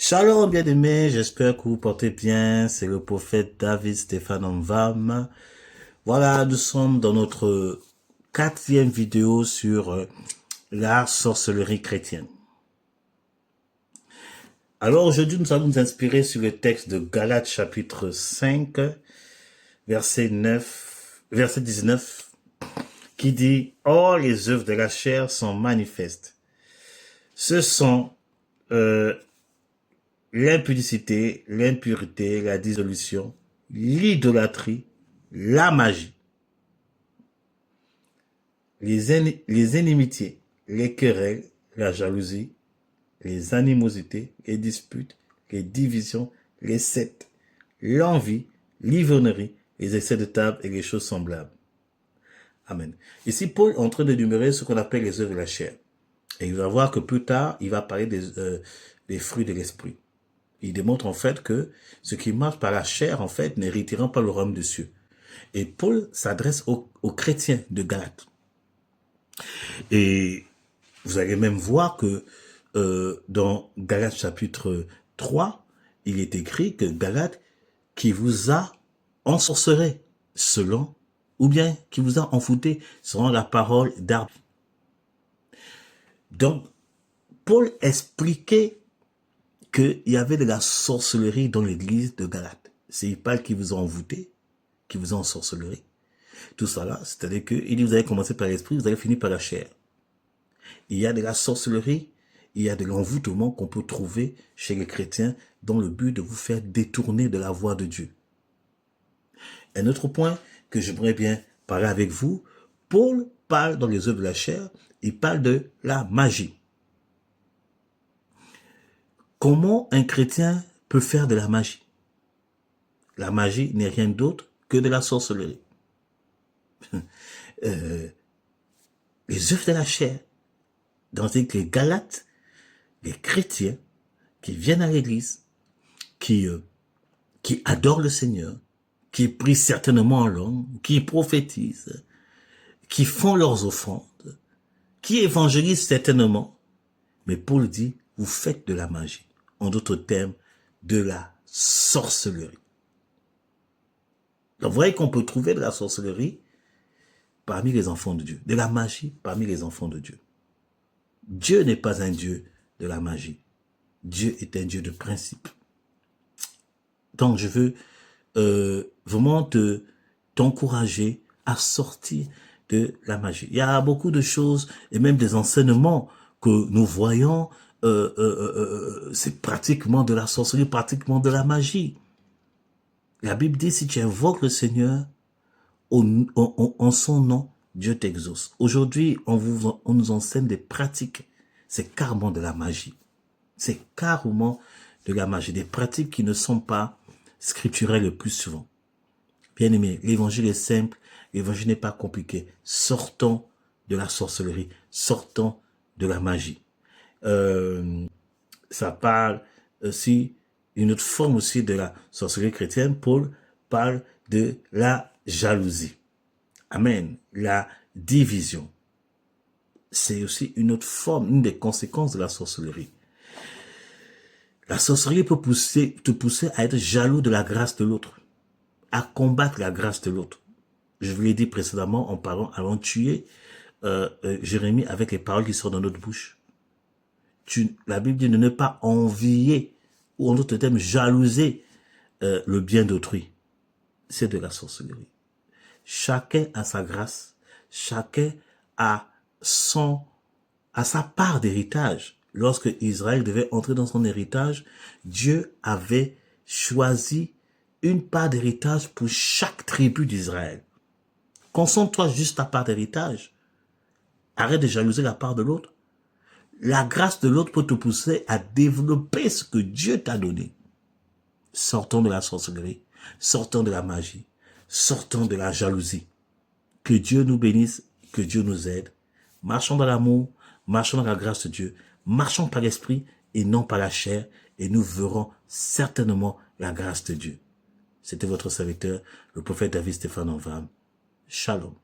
Shalom bien-aimés, j'espère que vous portez bien, c'est le prophète David Stéphane Mvam. Voilà, nous sommes dans notre quatrième vidéo sur la sorcellerie chrétienne. Alors aujourd'hui, nous allons nous inspirer sur le texte de Galates chapitre 5, verset 19, qui dit « Or les œuvres de la chair sont manifestes. Ce sont l'impudicité, l'impureté, la dissolution, l'idolâtrie, la magie, les inimitiés, les querelles, la jalousie, les animosités, les disputes, les divisions, les sectes, l'envie, l'ivrognerie, les excès de table et les choses semblables. » Amen. Ici, Paul est en train de numérer ce qu'on appelle les œuvres de la chair. Et il va voir que plus tard, il va parler des fruits de l'esprit. Il démontre en fait que ce qui marche par la chair, en fait, n'héritera pas le royaume des cieux. Et Paul s'adresse aux chrétiens de Galate. Et vous allez même voir que dans Galates chapitre 3, il est écrit que Galate qui vous a ensorcelé selon, ou bien qui vous a envoûté selon la parole d'arbre. Donc, Paul expliquait qu'il y avait de la sorcellerie dans l'église de Galate. C'est pas qui vous a envoûté, qui vous a ensorcelé. Tout ça là, c'est-à-dire qu'il dit vous allez commencer par l'esprit, vous allez finir par la chair. Il y a de la sorcellerie, il y a de l'envoûtement qu'on peut trouver chez les chrétiens dans le but de vous faire détourner de la voie de Dieu. Un autre point que j'aimerais bien parler avec vous, Paul parle dans les œuvres de la chair, il parle de la magie. Comment un chrétien peut faire de la magie? La magie n'est rien d'autre que de la sorcellerie. Les œuvres de la chair, dans les Galates, les chrétiens qui viennent à l'église, qui adorent le Seigneur, qui prient certainement en langue, qui prophétisent, qui font leurs offrandes, qui évangélisent certainement. Mais Paul dit, vous faites de la magie. En d'autres termes, de la sorcellerie. Donc, vous voyez qu'on peut trouver de la sorcellerie parmi les enfants de Dieu, de la magie parmi les enfants de Dieu. Dieu n'est pas un Dieu de la magie. Dieu est un Dieu de principe. Donc, je veux vraiment t'encourager à sortir de la magie. Il y a beaucoup de choses et même des enseignements que nous voyons, c'est pratiquement de la sorcellerie, pratiquement de la magie. La Bible dit, si tu invoques le Seigneur en son nom, Dieu t'exauce. Aujourd'hui, on nous enseigne des pratiques. C'est carrément de la magie. C'est carrément de la magie. Des pratiques qui ne sont pas scripturelles le plus souvent. Bien aimé, l'évangile est simple. L'évangile n'est pas compliqué. Sortons de la sorcellerie. Sortons de la magie. Ça parle aussi, une autre forme aussi de la sorcellerie chrétienne. Paul parle de la jalousie. Amen. La division. C'est aussi une autre forme, une des conséquences de la sorcellerie. La sorcellerie peut te pousser à être jaloux de la grâce de l'autre, à combattre la grâce de l'autre. Je vous l'ai dit précédemment en parlant, allons tuer Jérémie avec les paroles qui sortent de notre bouche. La Bible dit de ne pas envier, ou en d'autres termes, jalouser le bien d'autrui. C'est de la sorcellerie. Chacun a sa grâce, chacun a sa part d'héritage. Lorsque Israël devait entrer dans son héritage, Dieu avait choisi une part d'héritage pour chaque tribu d'Israël. Concentre-toi juste ta part d'héritage. Arrête de jalouser la part de l'autre. La grâce de l'autre peut te pousser à développer ce que Dieu t'a donné. Sortons de la sorcellerie, sortons de la magie, sortons de la jalousie. Que Dieu nous bénisse, que Dieu nous aide. Marchons dans l'amour, marchons dans la grâce de Dieu, marchons par l'esprit et non par la chair, et nous verrons certainement la grâce de Dieu. C'était votre serviteur, le prophète David Stéphane Mvam. Shalom.